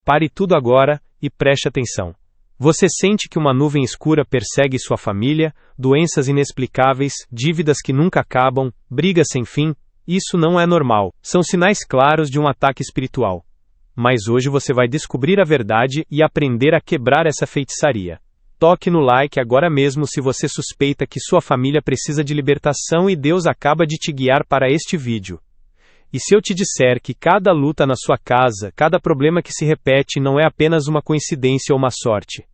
Pare tudo agora e preste atenção. Você sente que uma nuvem escura persegue sua família, doenças inexplicáveis, dívidas que nunca acabam, brigas sem fim? Isso não é normal. São sinais claros de um ataque espiritual. Mas hoje você vai descobrir a verdade e aprender a quebrar essa feitiçaria. Toque no like agora mesmo se você suspeita que sua família precisa de libertação e Deus acaba de te guiar para este vídeo. E se eu te disser que cada luta na sua casa, cada problema que se repete não é apenas uma coincidência ou uma sorte?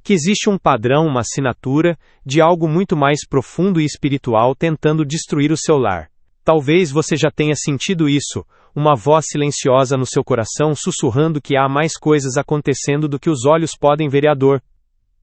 Que existe um padrão, uma assinatura, de algo muito mais profundo e espiritual tentando destruir o seu lar. Talvez você já tenha sentido isso, uma voz silenciosa no seu coração sussurrando que há mais coisas acontecendo do que os olhos podem ver.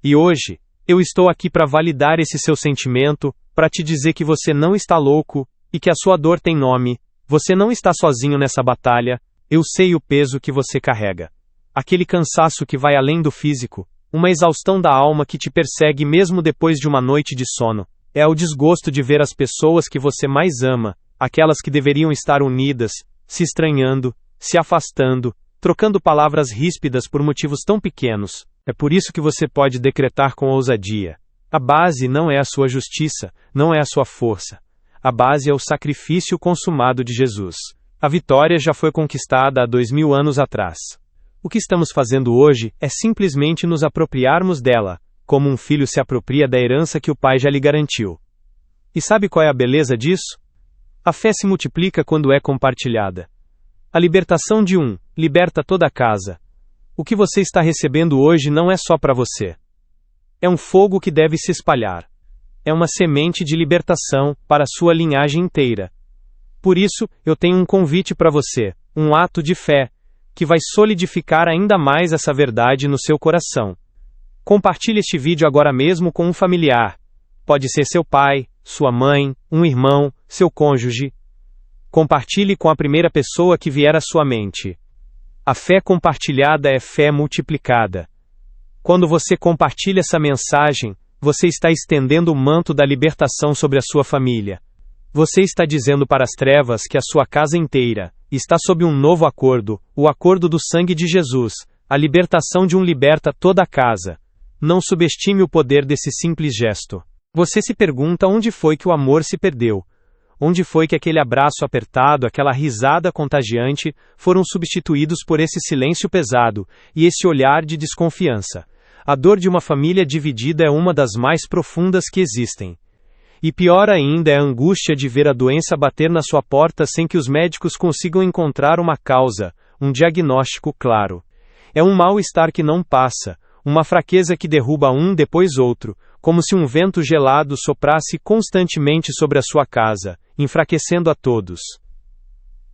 E hoje, eu estou aqui para validar esse seu sentimento, para te dizer que você não está louco, e que a sua dor tem nome. Você não está sozinho nessa batalha, eu sei o peso que você carrega. Aquele cansaço que vai além do físico, uma exaustão da alma que te persegue mesmo depois de uma noite de sono. É o desgosto de ver as pessoas que você mais ama, aquelas que deveriam estar unidas, se estranhando, se afastando, trocando palavras ríspidas por motivos tão pequenos. É por isso que você pode decretar com ousadia. A base não é a sua justiça, não é a sua força. A base é o sacrifício consumado de Jesus. A vitória já foi conquistada há 2000 anos atrás. O que estamos fazendo hoje é simplesmente nos apropriarmos dela, como um filho se apropria da herança que o pai já lhe garantiu. E sabe qual é a beleza disso? A fé se multiplica quando é compartilhada. A libertação de um liberta toda a casa. O que você está recebendo hoje não é só para você. É um fogo que deve se espalhar. É uma semente de libertação para a sua linhagem inteira. Por isso, eu tenho um convite para você, um ato de fé, que vai solidificar ainda mais essa verdade no seu coração. Compartilhe este vídeo agora mesmo com um familiar. Pode ser seu pai, sua mãe, um irmão, seu cônjuge. Compartilhe com a primeira pessoa que vier à sua mente. A fé compartilhada é fé multiplicada. Quando você compartilha essa mensagem, você está estendendo o manto da libertação sobre a sua família. Você está dizendo para as trevas que a sua casa inteira está sob um novo acordo, o acordo do sangue de Jesus. A libertação de um liberta toda a casa. Não subestime o poder desse simples gesto. Você se pergunta onde foi que o amor se perdeu. Onde foi que aquele abraço apertado, aquela risada contagiante, foram substituídos por esse silêncio pesado e esse olhar de desconfiança. A dor de uma família dividida é uma das mais profundas que existem. E pior ainda é a angústia de ver a doença bater na sua porta sem que os médicos consigam encontrar uma causa, um diagnóstico claro. É um mal-estar que não passa, uma fraqueza que derruba um depois outro, como se um vento gelado soprasse constantemente sobre a sua casa, enfraquecendo a todos.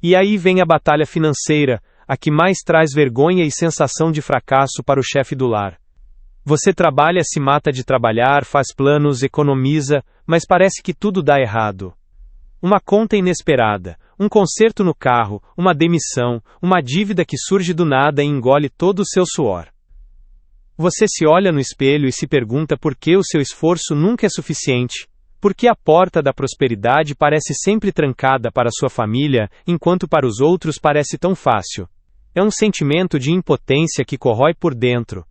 E aí vem a batalha financeira, a que mais traz vergonha e sensação de fracasso para o chefe do lar. Você trabalha, se mata de trabalhar, faz planos, economiza, mas parece que tudo dá errado. Uma conta inesperada, um conserto no carro, uma demissão, uma dívida que surge do nada e engole todo o seu suor. Você se olha no espelho e se pergunta por que o seu esforço nunca é suficiente, por que a porta da prosperidade parece sempre trancada para sua família, enquanto para os outros parece tão fácil. É um sentimento de impotência que corrói por dentro.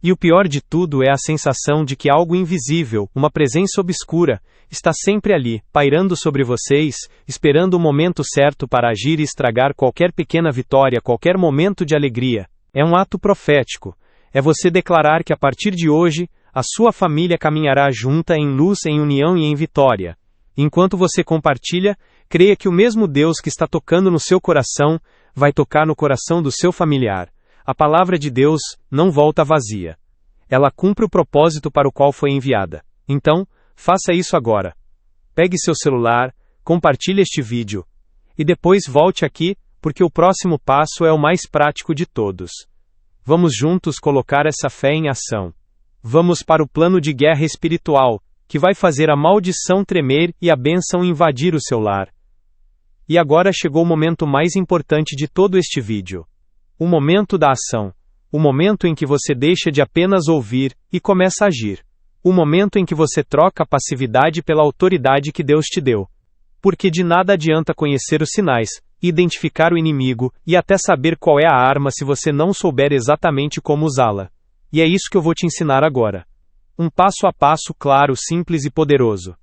E o pior de tudo é a sensação de que algo invisível, uma presença obscura, está sempre ali, pairando sobre vocês, esperando o momento certo para agir e estragar qualquer pequena vitória, qualquer momento de alegria. É um ato profético. É você declarar que a partir de hoje, a sua família caminhará junta em luz, em união e em vitória. Enquanto você compartilha, creia que o mesmo Deus que está tocando no seu coração, vai tocar no coração do seu familiar. A palavra de Deus não volta vazia. Ela cumpre o propósito para o qual foi enviada. Então, faça isso agora. Pegue seu celular, compartilhe este vídeo. E depois volte aqui, porque o próximo passo é o mais prático de todos. Vamos juntos colocar essa fé em ação. Vamos para o plano de guerra espiritual, que vai fazer a maldição tremer e a bênção invadir o seu lar. E agora chegou o momento mais importante de todo este vídeo. O momento da ação. O momento em que você deixa de apenas ouvir e começa a agir. O momento em que você troca a passividade pela autoridade que Deus te deu. Porque de nada adianta conhecer os sinais, identificar o inimigo e até saber qual é a arma se você não souber exatamente como usá-la. E é isso que eu vou te ensinar agora. Um passo a passo claro, simples e poderoso.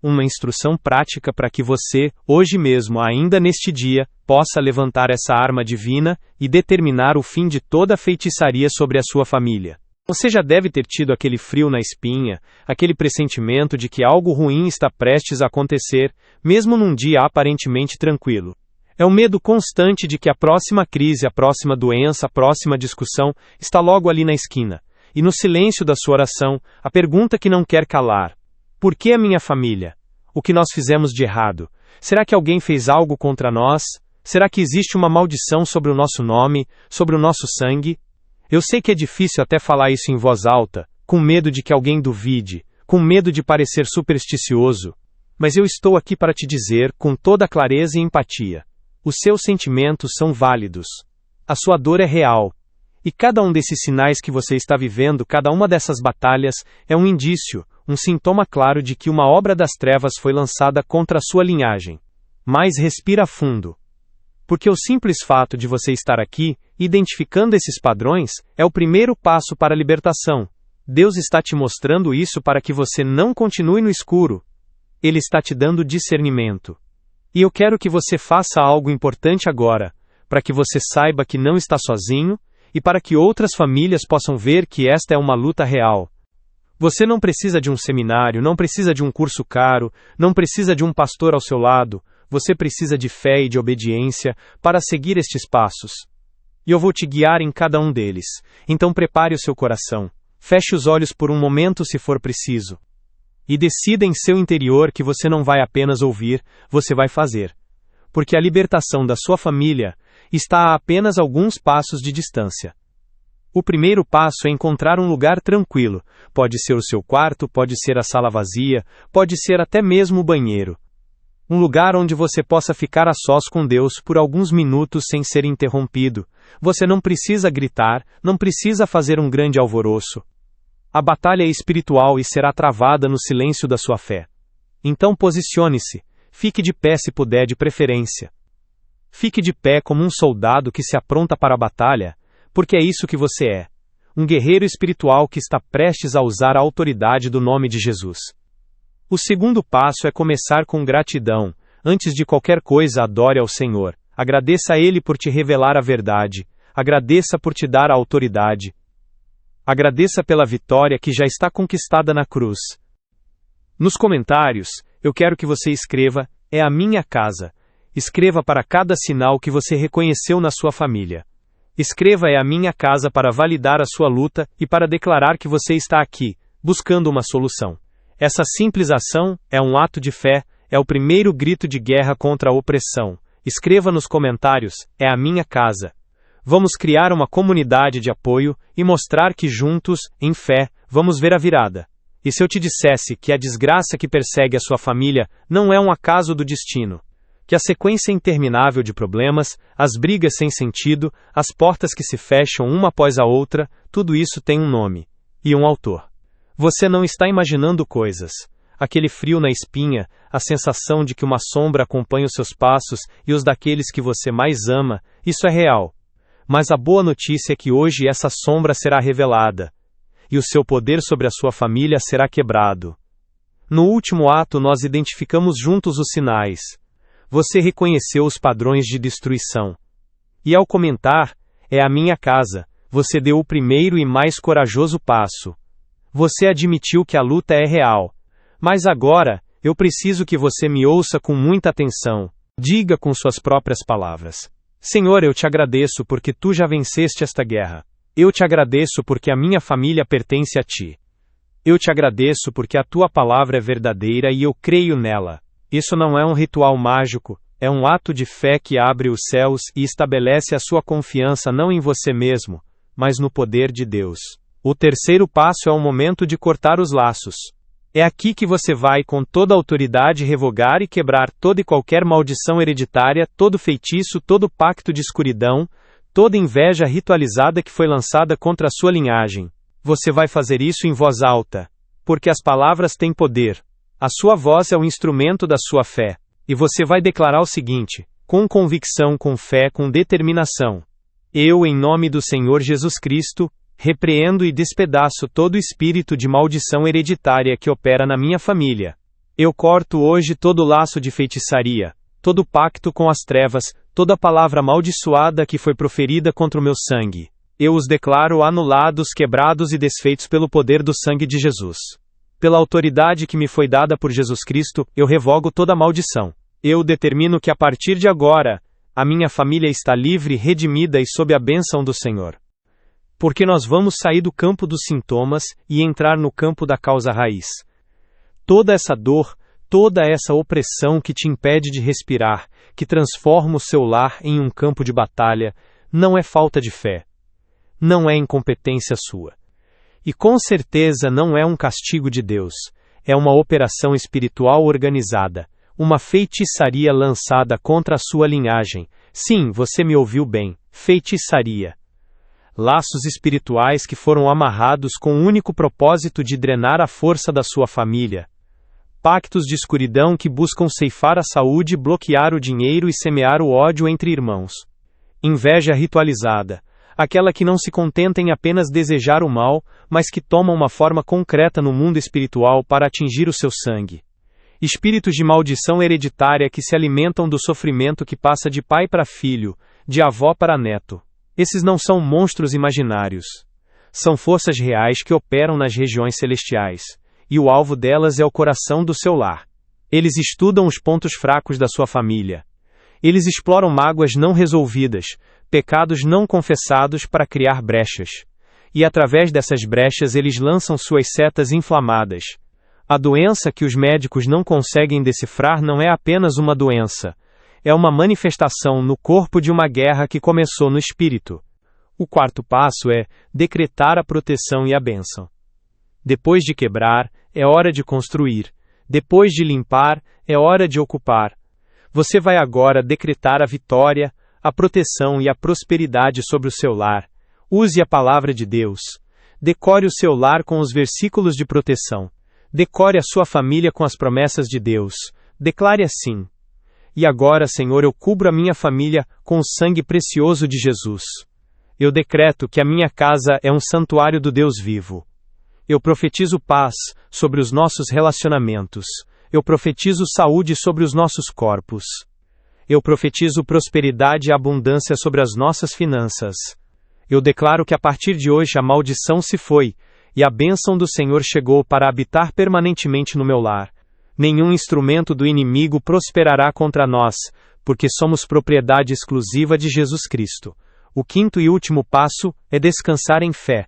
Uma instrução prática para que você, hoje mesmo, ainda neste dia, possa levantar essa arma divina e determinar o fim de toda feitiçaria sobre a sua família. Você já deve ter tido aquele frio na espinha, aquele pressentimento de que algo ruim está prestes a acontecer, mesmo num dia aparentemente tranquilo. É o medo constante de que a próxima crise, a próxima doença, a próxima discussão está logo ali na esquina. E no silêncio da sua oração, a pergunta que não quer calar: por que a minha família? O que nós fizemos de errado? Será que alguém fez algo contra nós? Será que existe uma maldição sobre o nosso nome, sobre o nosso sangue? Eu sei que é difícil até falar isso em voz alta, com medo de que alguém duvide, com medo de parecer supersticioso. Mas eu estou aqui para te dizer, com toda clareza e empatia: os seus sentimentos são válidos. A sua dor é real. E cada um desses sinais que você está vivendo, cada uma dessas batalhas, é um indício, um sintoma claro de que uma obra das trevas foi lançada contra a sua linhagem. Mas respira fundo. Porque o simples fato de você estar aqui, identificando esses padrões, é o primeiro passo para a libertação. Deus está te mostrando isso para que você não continue no escuro. Ele está te dando discernimento. E eu quero que você faça algo importante agora, para que você saiba que não está sozinho, e para que outras famílias possam ver que esta é uma luta real. Você não precisa de um seminário, não precisa de um curso caro, não precisa de um pastor ao seu lado. Você precisa de fé e de obediência para seguir estes passos. E eu vou te guiar em cada um deles. Então prepare o seu coração. Feche os olhos por um momento se for preciso. E decida em seu interior que você não vai apenas ouvir, você vai fazer. Porque a libertação da sua família está a apenas alguns passos de distância. O primeiro passo é encontrar um lugar tranquilo. Pode ser o seu quarto, pode ser a sala vazia, pode ser até mesmo o banheiro. Um lugar onde você possa ficar a sós com Deus por alguns minutos sem ser interrompido. Você não precisa gritar, não precisa fazer um grande alvoroço. A batalha é espiritual e será travada no silêncio da sua fé. Então posicione-se, fique de pé se puder de preferência. Fique de pé como um soldado que se apronta para a batalha, porque é isso que você é. Um guerreiro espiritual que está prestes a usar a autoridade do nome de Jesus. O segundo passo é começar com gratidão. Antes de qualquer coisa, adore ao Senhor. Agradeça a Ele por te revelar a verdade. Agradeça por te dar a autoridade. Agradeça pela vitória que já está conquistada na cruz. Nos comentários, eu quero que você escreva: é a minha casa. Escreva para cada sinal que você reconheceu na sua família. Escreva: é a minha casa, para validar a sua luta e para declarar que você está aqui, buscando uma solução. Essa simples ação é um ato de fé, é o primeiro grito de guerra contra a opressão. Escreva nos comentários: é a minha casa. Vamos criar uma comunidade de apoio e mostrar que juntos, em fé, vamos ver a virada. E se eu te dissesse que a desgraça que persegue a sua família não é um acaso do destino? Que a sequência interminável de problemas, as brigas sem sentido, as portas que se fecham uma após a outra, tudo isso tem um nome e um autor. Você não está imaginando coisas. Aquele frio na espinha, a sensação de que uma sombra acompanha os seus passos e os daqueles que você mais ama, isso é real. Mas a boa notícia é que hoje essa sombra será revelada. E o seu poder sobre a sua família será quebrado. No último ato nós identificamos juntos os sinais. Você reconheceu os padrões de destruição. E ao comentar: é a minha casa, você deu o primeiro e mais corajoso passo. Você admitiu que a luta é real. Mas agora, eu preciso que você me ouça com muita atenção. Diga com suas próprias palavras: Senhor, eu te agradeço porque tu já venceste esta guerra. Eu te agradeço porque a minha família pertence a ti. Eu te agradeço porque a tua palavra é verdadeira e eu creio nela. Isso não é um ritual mágico, é um ato de fé que abre os céus e estabelece a sua confiança não em você mesmo, mas no poder de Deus. O terceiro passo é o momento de cortar os laços. É aqui que você vai com toda a autoridade revogar e quebrar toda e qualquer maldição hereditária, todo feitiço, todo pacto de escuridão, toda inveja ritualizada que foi lançada contra a sua linhagem. Você vai fazer isso em voz alta, porque as palavras têm poder. A sua voz é o instrumento da sua fé. E você vai declarar o seguinte, com convicção, com fé, com determinação: eu, em nome do Senhor Jesus Cristo, repreendo e despedaço todo espírito de maldição hereditária que opera na minha família. Eu corto hoje todo laço de feitiçaria, todo pacto com as trevas, toda palavra amaldiçoada que foi proferida contra o meu sangue. Eu os declaro anulados, quebrados e desfeitos pelo poder do sangue de Jesus. Pela autoridade que me foi dada por Jesus Cristo, eu revogo toda maldição. Eu determino que a partir de agora, a minha família está livre, redimida e sob a bênção do Senhor. Porque nós vamos sair do campo dos sintomas e entrar no campo da causa raiz. Toda essa dor, toda essa opressão que te impede de respirar, que transforma o seu lar em um campo de batalha, não é falta de fé. Não é incompetência sua. E com certeza não é um castigo de Deus. É uma operação espiritual organizada, uma feitiçaria lançada contra a sua linhagem. Sim, você me ouviu bem, feitiçaria. Laços espirituais que foram amarrados com o único propósito de drenar a força da sua família. Pactos de escuridão que buscam ceifar a saúde, bloquear o dinheiro e semear o ódio entre irmãos. Inveja ritualizada, aquela que não se contenta em apenas desejar o mal, mas que toma uma forma concreta no mundo espiritual para atingir o seu sangue. Espíritos de maldição hereditária que se alimentam do sofrimento que passa de pai para filho, de avó para neto. Esses não são monstros imaginários. São forças reais que operam nas regiões celestiais. E o alvo delas é o coração do seu lar. Eles estudam os pontos fracos da sua família. Eles exploram mágoas não resolvidas, pecados não confessados para criar brechas. E através dessas brechas eles lançam suas setas inflamadas. A doença que os médicos não conseguem decifrar não é apenas uma doença. É uma manifestação no corpo de uma guerra que começou no espírito. O quarto passo é decretar a proteção e a bênção. Depois de quebrar, é hora de construir. Depois de limpar, é hora de ocupar. Você vai agora decretar a vitória, a proteção e a prosperidade sobre o seu lar. Use a palavra de Deus. Decore o seu lar com os versículos de proteção. Decore a sua família com as promessas de Deus. Declare assim: e agora, Senhor, eu cubro a minha família com o sangue precioso de Jesus. Eu decreto que a minha casa é um santuário do Deus vivo. Eu profetizo paz sobre os nossos relacionamentos. Eu profetizo saúde sobre os nossos corpos. Eu profetizo prosperidade e abundância sobre as nossas finanças. Eu declaro que a partir de hoje a maldição se foi, e a bênção do Senhor chegou para habitar permanentemente no meu lar. Nenhum instrumento do inimigo prosperará contra nós, porque somos propriedade exclusiva de Jesus Cristo. O quinto e último passo é descansar em fé.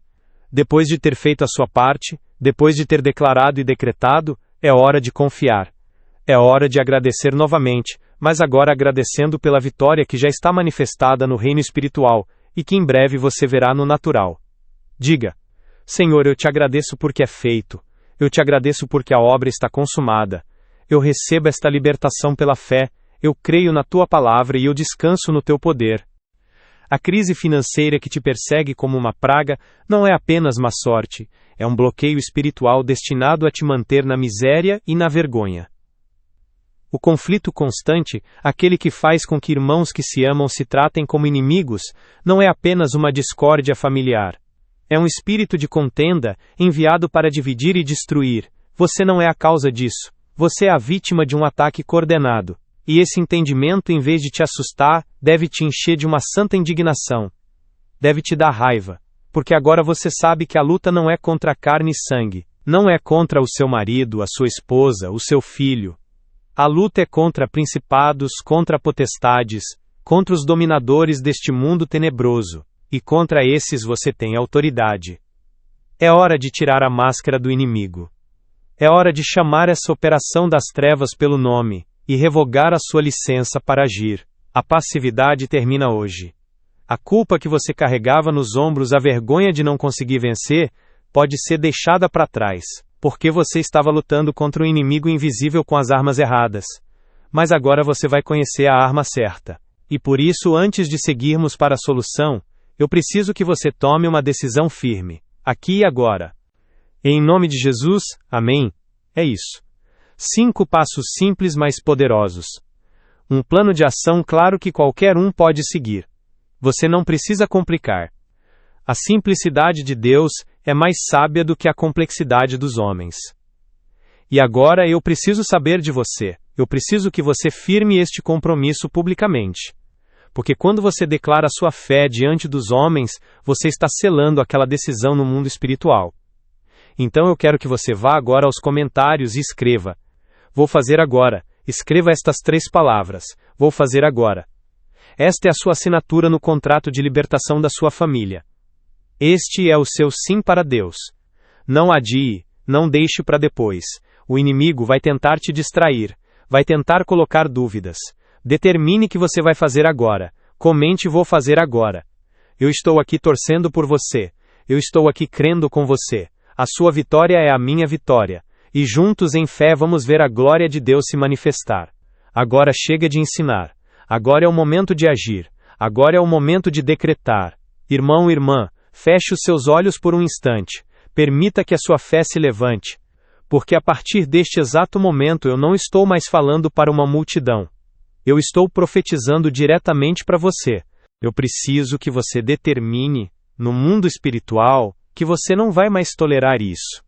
Depois de ter feito a sua parte, depois de ter declarado e decretado, é hora de confiar. É hora de agradecer novamente, mas agora agradecendo pela vitória que já está manifestada no reino espiritual, e que em breve você verá no natural. Diga: Senhor, eu te agradeço porque é feito. Eu te agradeço porque a obra está consumada. Eu recebo esta libertação pela fé, eu creio na tua palavra e eu descanso no teu poder. A crise financeira que te persegue como uma praga não é apenas má sorte, é um bloqueio espiritual destinado a te manter na miséria e na vergonha. O conflito constante, aquele que faz com que irmãos que se amam se tratem como inimigos, não é apenas uma discórdia familiar. É um espírito de contenda, enviado para dividir e destruir. Você não é a causa disso. Você é a vítima de um ataque coordenado. E esse entendimento, em vez de te assustar, deve te encher de uma santa indignação. Deve te dar raiva. Porque agora você sabe que a luta não é contra carne e sangue. Não é contra o seu marido, a sua esposa, o seu filho. A luta é contra principados, contra potestades, contra os dominadores deste mundo tenebroso. E contra esses você tem autoridade. É hora de tirar a máscara do inimigo. É hora de chamar essa operação das trevas pelo nome, e revogar a sua licença para agir. A passividade termina hoje. A culpa que você carregava nos ombros, a vergonha de não conseguir vencer, pode ser deixada para trás, porque você estava lutando contra um inimigo invisível com as armas erradas. Mas agora você vai conhecer a arma certa. E por isso, antes de seguirmos para a solução, eu preciso que você tome uma decisão firme, aqui e agora. Em nome de Jesus, amém? É isso. 5 passos simples, mas poderosos. Um plano de ação claro que qualquer um pode seguir. Você não precisa complicar. A simplicidade de Deus é mais sábia do que a complexidade dos homens. E agora eu preciso saber de você. Eu preciso que você firme este compromisso publicamente. Porque quando você declara sua fé diante dos homens, você está selando aquela decisão no mundo espiritual. Então eu quero que você vá agora aos comentários e escreva. Vou fazer agora. Escreva estas 3 palavras. Vou fazer agora. Esta é a sua assinatura no contrato de libertação da sua família. Este é o seu sim para Deus. Não adie, não deixe para depois. O inimigo vai tentar te distrair, vai tentar colocar dúvidas. Determine que você vai fazer agora. Comente vou fazer agora. Eu estou aqui torcendo por você. Eu estou aqui crendo com você. A sua vitória é a minha vitória. E juntos em fé vamos ver a glória de Deus se manifestar. Agora chega de ensinar. Agora é o momento de agir. Agora é o momento de decretar. Irmão, irmã, feche os seus olhos por um instante. Permita que a sua fé se levante. Porque a partir deste exato momento eu não estou mais falando para uma multidão. Eu estou profetizando diretamente para você. Eu preciso que você determine, no mundo espiritual, que você não vai mais tolerar isso.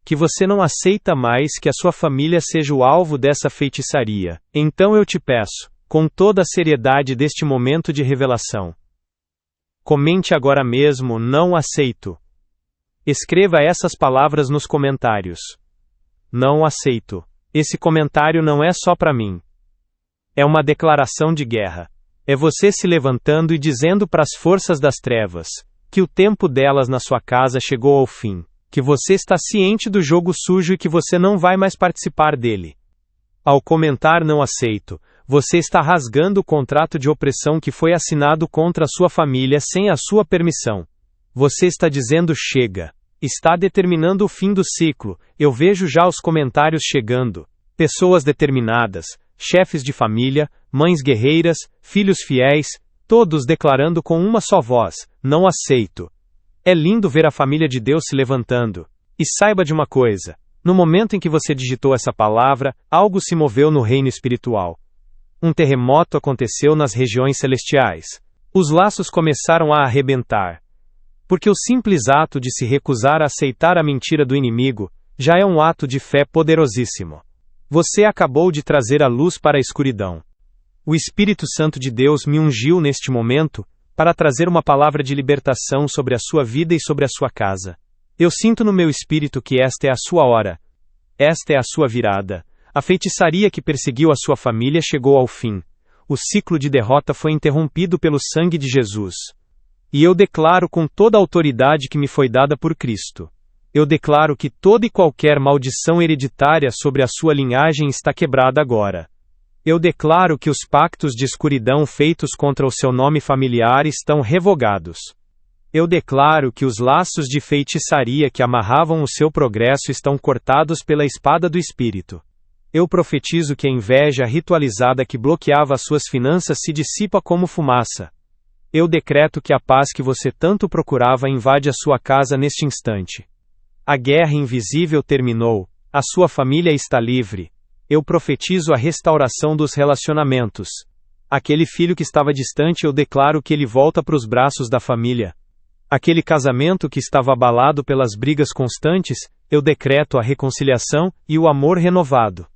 Que você não aceita mais que a sua família seja o alvo dessa feitiçaria. Então eu te peço, com toda a seriedade deste momento de revelação. Comente agora mesmo, não aceito. Escreva essas palavras nos comentários. Não aceito. Esse comentário não é só para mim. É uma declaração de guerra. É você se levantando e dizendo para as forças das trevas, que o tempo delas na sua casa chegou ao fim. Que você está ciente do jogo sujo e que você não vai mais participar dele. Ao comentar não aceito, você está rasgando o contrato de opressão que foi assinado contra a sua família sem a sua permissão. Você está dizendo chega. Está determinando o fim do ciclo. Eu vejo já os comentários chegando. Pessoas determinadas, chefes de família, mães guerreiras, filhos fiéis, todos declarando com uma só voz, não aceito. É lindo ver a família de Deus se levantando. E saiba de uma coisa, no momento em que você digitou essa palavra, algo se moveu no reino espiritual. Um terremoto aconteceu nas regiões celestiais. Os laços começaram a arrebentar. Porque o simples ato de se recusar a aceitar a mentira do inimigo, já é um ato de fé poderosíssimo. Você acabou de trazer a luz para a escuridão. O Espírito Santo de Deus me ungiu neste momento, para trazer uma palavra de libertação sobre a sua vida e sobre a sua casa. Eu sinto no meu espírito que esta é a sua hora. Esta é a sua virada. A feitiçaria que perseguiu a sua família chegou ao fim. O ciclo de derrota foi interrompido pelo sangue de Jesus. E eu declaro com toda a autoridade que me foi dada por Cristo. Eu declaro que toda e qualquer maldição hereditária sobre a sua linhagem está quebrada agora. Eu declaro que os pactos de escuridão feitos contra o seu nome familiar estão revogados. Eu declaro que os laços de feitiçaria que amarravam o seu progresso estão cortados pela espada do Espírito. Eu profetizo que a inveja ritualizada que bloqueava as suas finanças se dissipa como fumaça. Eu decreto que a paz que você tanto procurava invade a sua casa neste instante. A guerra invisível terminou, a sua família está livre. Eu profetizo a restauração dos relacionamentos. Aquele filho que estava distante, eu declaro que ele volta para os braços da família. Aquele casamento que estava abalado pelas brigas constantes, eu decreto a reconciliação e o amor renovado.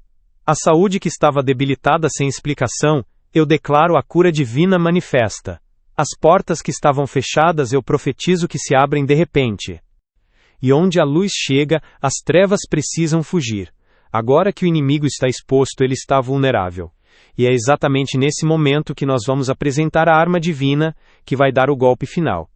A saúde que estava debilitada sem explicação, eu declaro a cura divina manifesta. As portas que estavam fechadas, eu profetizo que se abrem de repente. E onde a luz chega, as trevas precisam fugir. Agora que o inimigo está exposto, ele está vulnerável. E é exatamente nesse momento que nós vamos apresentar a arma divina, que vai dar o golpe final.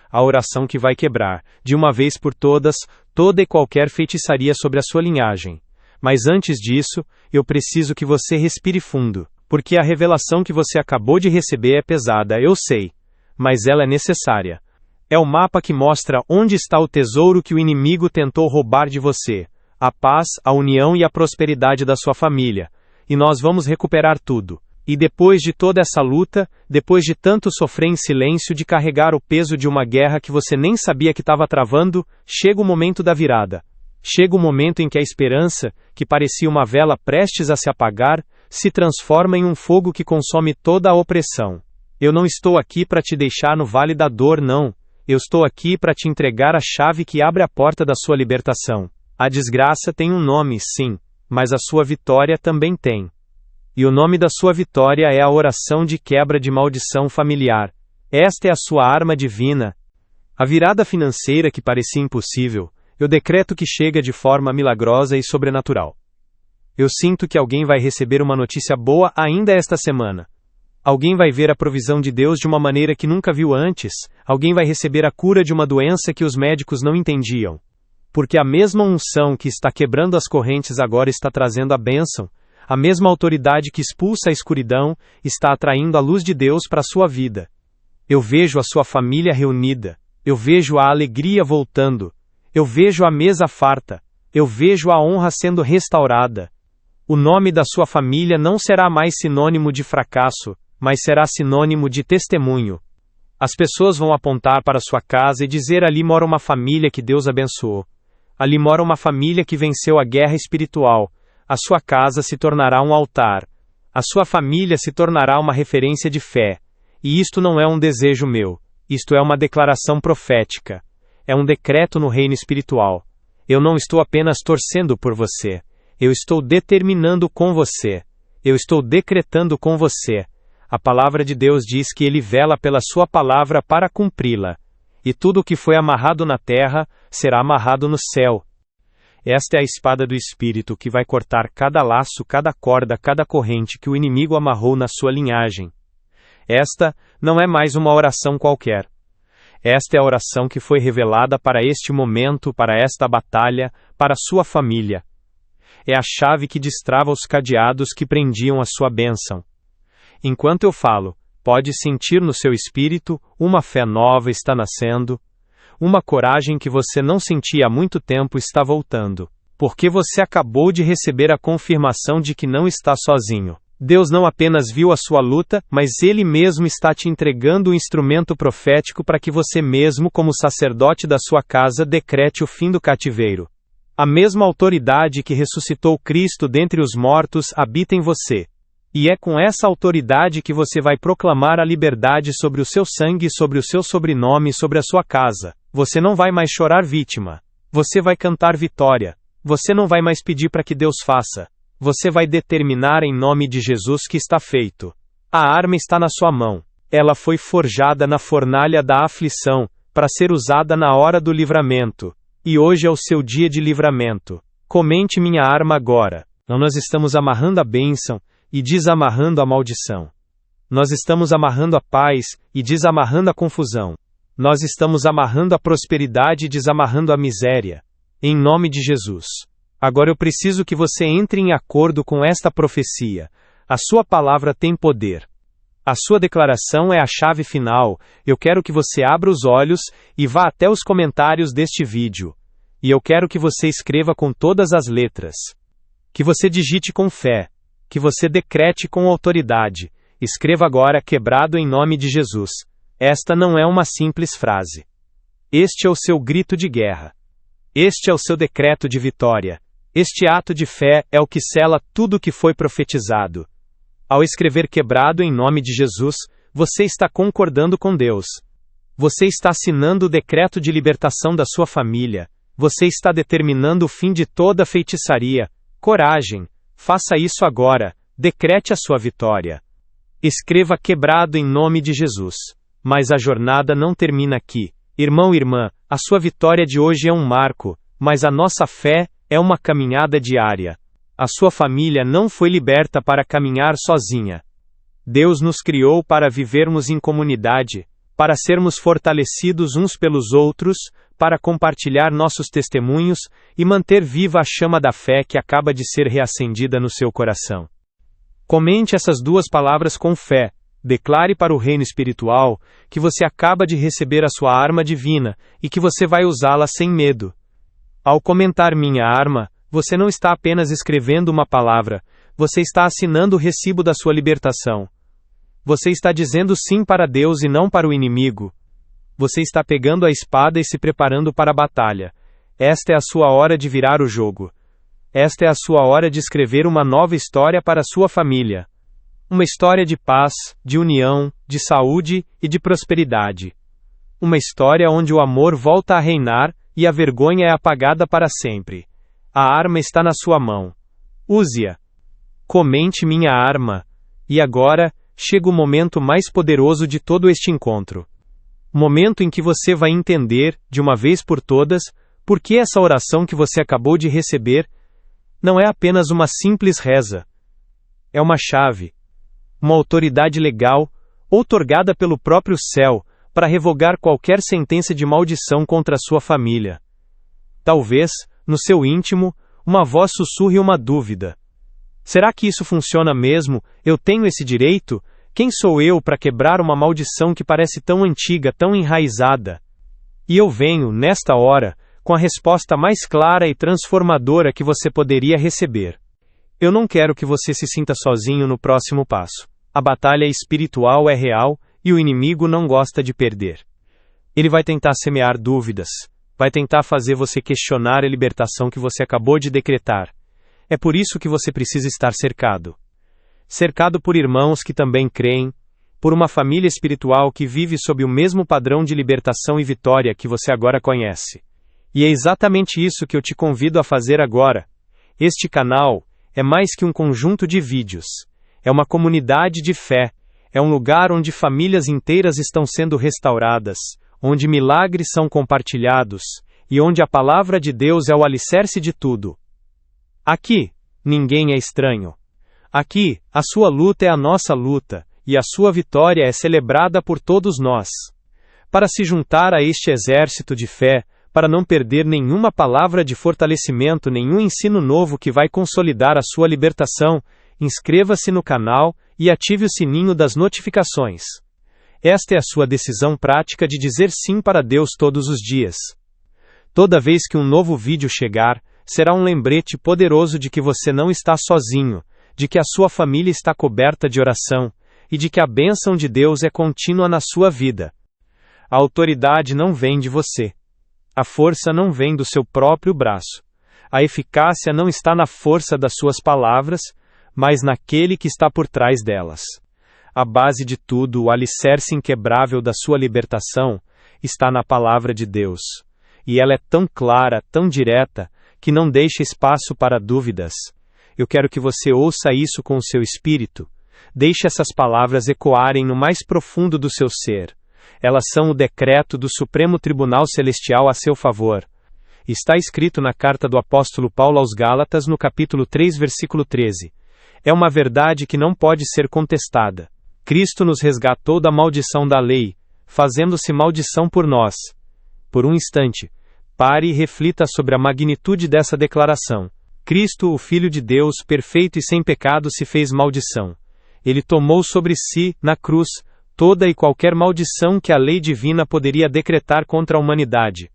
A oração que vai quebrar, de uma vez por todas, toda e qualquer feitiçaria sobre a sua linhagem. Mas antes disso, eu preciso que você respire fundo, porque a revelação que você acabou de receber é pesada, eu sei. Mas ela é necessária. É o mapa que mostra onde está o tesouro que o inimigo tentou roubar de você. A paz, a união e a prosperidade da sua família. E nós vamos recuperar tudo. E depois de toda essa luta, depois de tanto sofrer em silêncio, de carregar o peso de uma guerra que você nem sabia que estava travando, chega o momento da virada. Chega o momento em que a esperança, que parecia uma vela prestes a se apagar, se transforma em um fogo que consome toda a opressão. Eu não estou aqui para te deixar no vale da dor, não. Eu estou aqui para te entregar a chave que abre a porta da sua libertação. A desgraça tem um nome, sim, mas a sua vitória também tem. E o nome da sua vitória é a oração de quebra de maldição familiar. Esta é a sua arma divina. A virada financeira que parecia impossível, eu decreto que chega de forma milagrosa e sobrenatural. Eu sinto que alguém vai receber uma notícia boa ainda esta semana. Alguém vai ver a provisão de Deus de uma maneira que nunca viu antes. Alguém vai receber a cura de uma doença que os médicos não entendiam. Porque a mesma unção que está quebrando as correntes agora está trazendo a bênção. A mesma autoridade que expulsa a escuridão está atraindo a luz de Deus para a sua vida. Eu vejo a sua família reunida. Eu vejo a alegria voltando. Eu vejo a mesa farta. Eu vejo a honra sendo restaurada. O nome da sua família não será mais sinônimo de fracasso, mas será sinônimo de testemunho. As pessoas vão apontar para sua casa e dizer: ali mora uma família que Deus abençoou. Ali mora uma família que venceu a guerra espiritual. A sua casa se tornará um altar. A sua família se tornará uma referência de fé. E isto não é um desejo meu. Isto é uma declaração profética. É um decreto no reino espiritual. Eu não estou apenas torcendo por você. Eu estou determinando com você. Eu estou decretando com você. A palavra de Deus diz que Ele vela pela sua palavra para cumpri-la. E tudo o que foi amarrado na terra, será amarrado no céu. Esta é a espada do Espírito que vai cortar cada laço, cada corda, cada corrente que o inimigo amarrou na sua linhagem. Esta não é mais uma oração qualquer. Esta é a oração que foi revelada para este momento, para esta batalha, para sua família. É a chave que destrava os cadeados que prendiam a sua bênção. Enquanto eu falo, pode sentir no seu espírito, uma fé nova está nascendo. Uma coragem que você não sentia há muito tempo está voltando. Porque você acabou de receber a confirmação de que não está sozinho. Deus não apenas viu a sua luta, mas Ele mesmo está te entregando o instrumento profético para que você mesmo, como sacerdote da sua casa, decrete o fim do cativeiro. A mesma autoridade que ressuscitou Cristo dentre os mortos habita em você. E é com essa autoridade que você vai proclamar a liberdade sobre o seu sangue, sobre o seu sobrenome, sobre a sua casa. Você não vai mais chorar vítima. Você vai cantar vitória. Você não vai mais pedir para que Deus faça. Você vai determinar em nome de Jesus que está feito. A arma está na sua mão. Ela foi forjada na fornalha da aflição, para ser usada na hora do livramento. E hoje é o seu dia de livramento. Comente minha arma agora. Nós estamos amarrando a bênção e desamarrando a maldição. Nós estamos amarrando a paz e desamarrando a confusão. Nós estamos amarrando a prosperidade e desamarrando a miséria. Em nome de Jesus. Agora eu preciso que você entre em acordo com esta profecia. A sua palavra tem poder. A sua declaração é a chave final. Eu quero que você abra os olhos e vá até os comentários deste vídeo. E eu quero que você escreva com todas as letras. Que você digite com fé. Que você decrete com autoridade. Escreva agora: quebrado em nome de Jesus. Esta não é uma simples frase. Este é o seu grito de guerra. Este é o seu decreto de vitória. Este ato de fé é o que sela tudo o que foi profetizado. Ao escrever quebrado em nome de Jesus, você está concordando com Deus. Você está assinando o decreto de libertação da sua família. Você está determinando o fim de toda feitiçaria. Coragem. Faça isso agora. Decrete a sua vitória. Escreva quebrado em nome de Jesus. Mas a jornada não termina aqui. Irmão e irmã, a sua vitória de hoje é um marco, mas a nossa fé é uma caminhada diária. A sua família não foi liberta para caminhar sozinha. Deus nos criou para vivermos em comunidade, para sermos fortalecidos uns pelos outros, para compartilhar nossos testemunhos e manter viva a chama da fé que acaba de ser reacendida no seu coração. Comente essas duas palavras com fé. Declare para o reino espiritual que você acaba de receber a sua arma divina e que você vai usá-la sem medo. Ao comentar minha arma, você não está apenas escrevendo uma palavra, você está assinando o recibo da sua libertação. Você está dizendo sim para Deus e não para o inimigo. Você está pegando a espada e se preparando para a batalha. Esta é a sua hora de virar o jogo. esta é a sua hora de escrever uma nova história para a sua família. Uma história de paz, de união, de saúde e de prosperidade. Uma história onde o amor volta a reinar e a vergonha é apagada para sempre. A arma está na sua mão. Use-a. Comente minha arma. E agora, chega o momento mais poderoso de todo este encontro. Momento em que você vai entender, de uma vez por todas, por que essa oração que você acabou de receber não é apenas uma simples reza. É uma chave, uma autoridade legal, outorgada pelo próprio céu, para revogar qualquer sentença de maldição contra a sua família. Talvez, no seu íntimo, uma voz sussurre uma dúvida. Será que isso funciona mesmo? Eu tenho esse direito? Quem sou eu para quebrar uma maldição que parece tão antiga, tão enraizada? E eu venho, nesta hora, com a resposta mais clara e transformadora que você poderia receber. Eu não quero que você se sinta sozinho no próximo passo. A batalha espiritual é real e o inimigo não gosta de perder. Ele vai tentar semear dúvidas, vai tentar fazer você questionar a libertação que você acabou de decretar. É por isso que você precisa estar cercado. Cercado por irmãos que também creem, por uma família espiritual que vive sob o mesmo padrão de libertação e vitória que você agora conhece. E é exatamente isso que eu te convido a fazer agora. Este canal é mais que um conjunto de vídeos. É uma comunidade de fé. É um lugar onde famílias inteiras estão sendo restauradas, onde milagres são compartilhados, e onde a palavra de Deus é o alicerce de tudo. Aqui, ninguém é estranho. Aqui, a sua luta é a nossa luta, e a sua vitória é celebrada por todos nós. Para se juntar a este exército de fé, para não perder nenhuma palavra de fortalecimento, nenhum ensino novo que vai consolidar a sua libertação, inscreva-se no canal e ative o sininho das notificações. Esta é a sua decisão prática de dizer sim para Deus todos os dias. Toda vez que um novo vídeo chegar, será um lembrete poderoso de que você não está sozinho, de que a sua família está coberta de oração, e de que a bênção de Deus é contínua na sua vida. A autoridade não vem de você. A força não vem do seu próprio braço. A eficácia não está na força das suas palavras, mas naquele que está por trás delas. A base de tudo, o alicerce inquebrável da sua libertação, está na palavra de Deus. E ela é tão clara, tão direta, que não deixa espaço para dúvidas. Eu quero que você ouça isso com o seu espírito. Deixe essas palavras ecoarem no mais profundo do seu ser. Elas são o decreto do Supremo Tribunal Celestial a seu favor. Está escrito na carta do apóstolo Paulo aos Gálatas, no capítulo 3, versículo 13. É uma verdade que não pode ser contestada. Cristo nos resgatou da maldição da lei, fazendo-se maldição por nós. Por um instante, pare e reflita sobre a magnitude dessa declaração. Cristo, o Filho de Deus, perfeito e sem pecado, se fez maldição. Ele tomou sobre si, na cruz, toda e qualquer maldição que a lei divina poderia decretar contra a humanidade.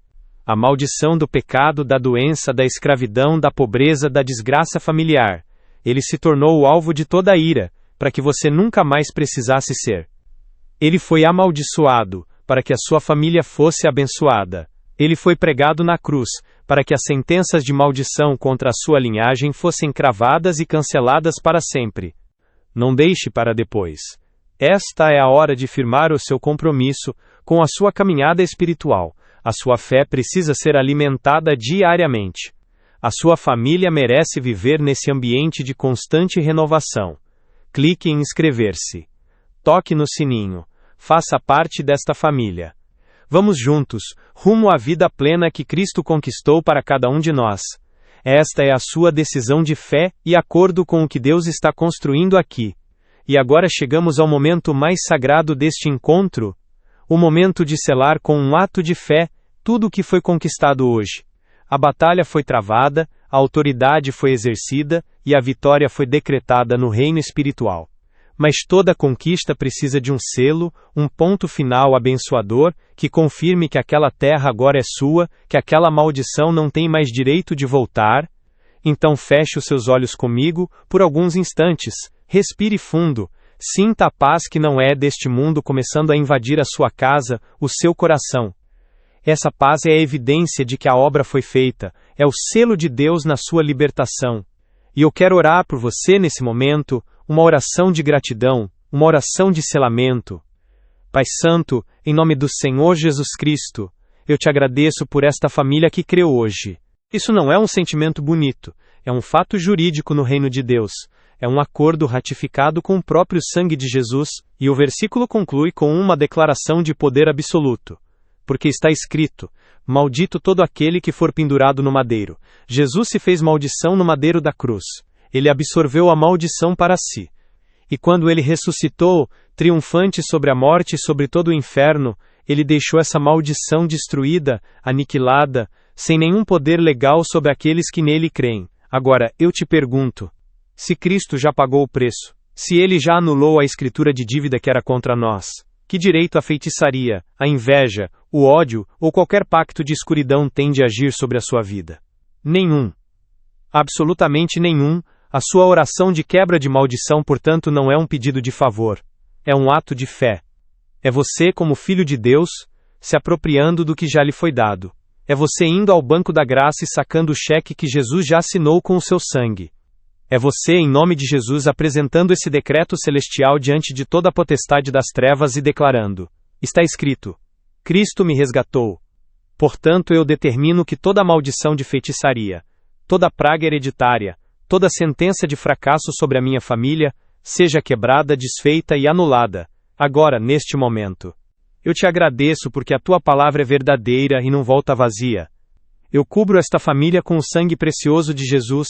A maldição do pecado, da doença, da escravidão, da pobreza, da desgraça familiar. Ele se tornou o alvo de toda a ira, para que você nunca mais precisasse ser. Ele foi amaldiçoado, para que a sua família fosse abençoada. Ele foi pregado na cruz, para que as sentenças de maldição contra a sua linhagem fossem cravadas e canceladas para sempre. Não deixe para depois. Esta é a hora de firmar o seu compromisso com a sua caminhada espiritual. A sua fé precisa ser alimentada diariamente. A sua família merece viver nesse ambiente de constante renovação. Clique em inscrever-se. Toque no sininho. Faça parte desta família. Vamos juntos, rumo à vida plena que Cristo conquistou para cada um de nós. Esta é a sua decisão de fé e acordo com o que Deus está construindo aqui. E agora chegamos ao momento mais sagrado deste encontro, o momento de selar com um ato de fé tudo o que foi conquistado hoje. A batalha foi travada, a autoridade foi exercida e a vitória foi decretada no reino espiritual. Mas toda conquista precisa de um selo, um ponto final abençoador, que confirme que aquela terra agora é sua, que aquela maldição não tem mais direito de voltar. Então feche os seus olhos comigo, por alguns instantes, respire fundo, sinta a paz que não é deste mundo começando a invadir a sua casa, o seu coração. Essa paz é a evidência de que a obra foi feita, é o selo de Deus na sua libertação. E eu quero orar por você nesse momento, uma oração de gratidão, uma oração de selamento. Pai Santo, em nome do Senhor Jesus Cristo, eu te agradeço por esta família que creu hoje. Isso não é um sentimento bonito, é um fato jurídico no reino de Deus. É um acordo ratificado com o próprio sangue de Jesus, e o versículo conclui com uma declaração de poder absoluto. Porque está escrito: maldito todo aquele que for pendurado no madeiro. Jesus se fez maldição no madeiro da cruz. Ele absorveu a maldição para si. E quando ele ressuscitou, triunfante sobre a morte e sobre todo o inferno, ele deixou essa maldição destruída, aniquilada, sem nenhum poder legal sobre aqueles que nele creem. Agora, eu te pergunto, se Cristo já pagou o preço, se ele já anulou a escritura de dívida que era contra nós, que direito a feitiçaria, a inveja, o ódio ou qualquer pacto de escuridão tem de agir sobre a sua vida? Nenhum. Absolutamente nenhum. A sua oração de quebra de maldição, portanto, não é um pedido de favor. É um ato de fé. É você, como filho de Deus, se apropriando do que já lhe foi dado. É você indo ao banco da graça e sacando o cheque que Jesus já assinou com o seu sangue. É você, em nome de Jesus, apresentando esse decreto celestial diante de toda a potestade das trevas e declarando: está escrito, Cristo me resgatou. Portanto, eu determino que toda maldição de feitiçaria, toda praga hereditária, toda sentença de fracasso sobre a minha família, seja quebrada, desfeita e anulada, agora, neste momento. Eu te agradeço porque a tua palavra é verdadeira e não volta vazia. Eu cubro esta família com o sangue precioso de Jesus,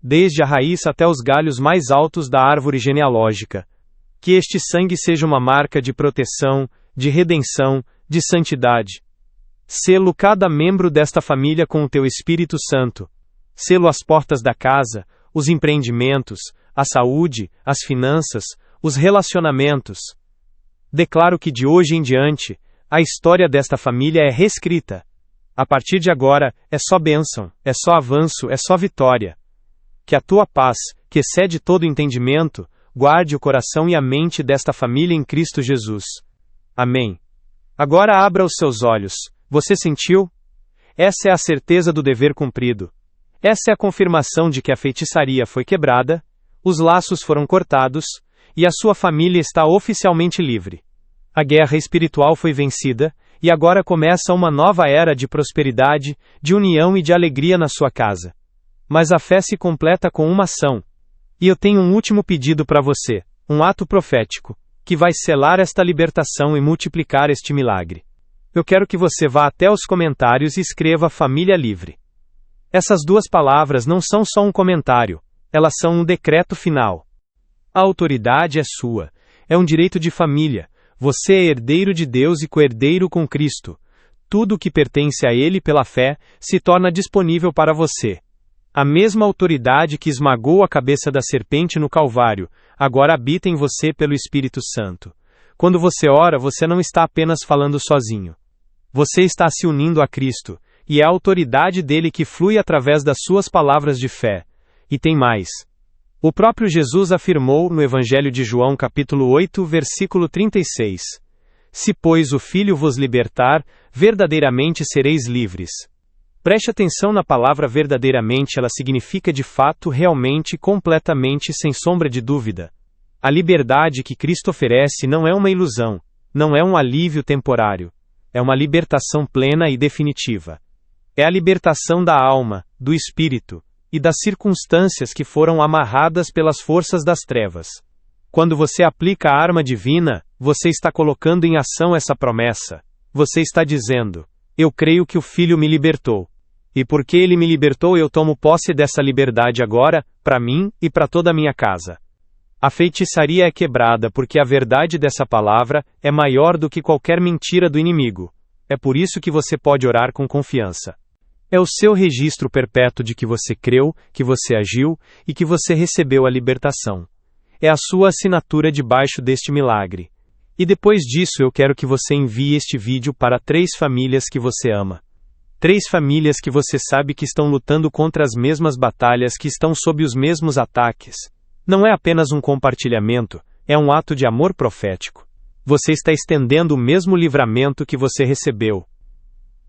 desde a raiz até os galhos mais altos da árvore genealógica. Que este sangue seja uma marca de proteção, de redenção, de santidade. Selo cada membro desta família com o teu Espírito Santo. Selo as portas da casa, os empreendimentos, a saúde, as finanças, os relacionamentos. Declaro que de hoje em diante, a história desta família é reescrita. A partir de agora, é só bênção, é só avanço, é só vitória. Que a tua paz, que excede todo entendimento, guarde o coração e a mente desta família em Cristo Jesus. Amém. Agora abra os seus olhos. Você sentiu? Essa é a certeza do dever cumprido. Essa é a confirmação de que a feitiçaria foi quebrada, os laços foram cortados, e a sua família está oficialmente livre. A guerra espiritual foi vencida, e agora começa uma nova era de prosperidade, de união e de alegria na sua casa. Mas a fé se completa com uma ação. E eu tenho um último pedido para você, um ato profético, que vai selar esta libertação e multiplicar este milagre. Eu quero que você vá até os comentários e escreva Família Livre. Essas duas palavras não são só um comentário, elas são um decreto final. A autoridade é sua, é um direito de família, você é herdeiro de Deus e co-herdeiro com Cristo. Tudo o que pertence a Ele pela fé se torna disponível para você. A mesma autoridade que esmagou a cabeça da serpente no Calvário, agora habita em você pelo Espírito Santo. Quando você ora, você não está apenas falando sozinho. Você está se unindo a Cristo, e é a autoridade dele que flui através das suas palavras de fé. E tem mais. O próprio Jesus afirmou no Evangelho de João capítulo 8, versículo 36. Se, pois, o Filho vos libertar, verdadeiramente sereis livres. Preste atenção na palavra verdadeiramente, ela significa de fato, realmente, completamente, sem sombra de dúvida. A liberdade que Cristo oferece não é uma ilusão, não é um alívio temporário. É uma libertação plena e definitiva. É a libertação da alma, do espírito e das circunstâncias que foram amarradas pelas forças das trevas. Quando você aplica a arma divina, você está colocando em ação essa promessa. Você está dizendo: eu creio que o Filho me libertou. E porque ele me libertou, eu tomo posse dessa liberdade agora, para mim e para toda a minha casa. A feitiçaria é quebrada porque a verdade dessa palavra é maior do que qualquer mentira do inimigo. É por isso que você pode orar com confiança. É o seu registro perpétuo de que você creu, que você agiu e que você recebeu a libertação. É a sua assinatura debaixo deste milagre. E depois disso eu quero que você envie este vídeo para 3 famílias que você ama. 3 famílias que você sabe que estão lutando contra as mesmas batalhas, que estão sob os mesmos ataques. Não é apenas um compartilhamento, é um ato de amor profético. Você está estendendo o mesmo livramento que você recebeu.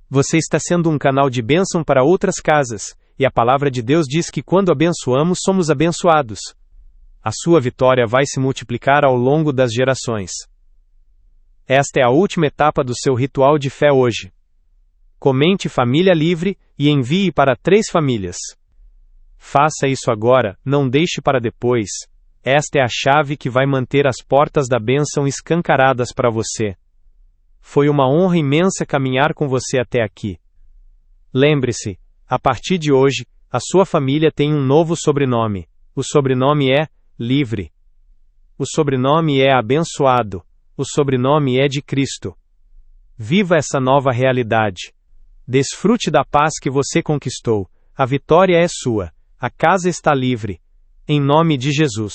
Você está sendo um canal de bênção para outras casas, e a palavra de Deus diz que quando abençoamos, somos abençoados. A sua vitória vai se multiplicar ao longo das gerações. Esta é a última etapa do seu ritual de fé hoje. Comente Família Livre e envie para 3 famílias. Faça isso agora, não deixe para depois. Esta é a chave que vai manter as portas da bênção escancaradas para você. Foi uma honra imensa caminhar com você até aqui. Lembre-se, a partir de hoje, a sua família tem um novo sobrenome. O sobrenome é Livre. O sobrenome é abençoado. O sobrenome é de Cristo. Viva essa nova realidade. Desfrute da paz que você conquistou. A vitória é sua. A casa está livre. Em nome de Jesus.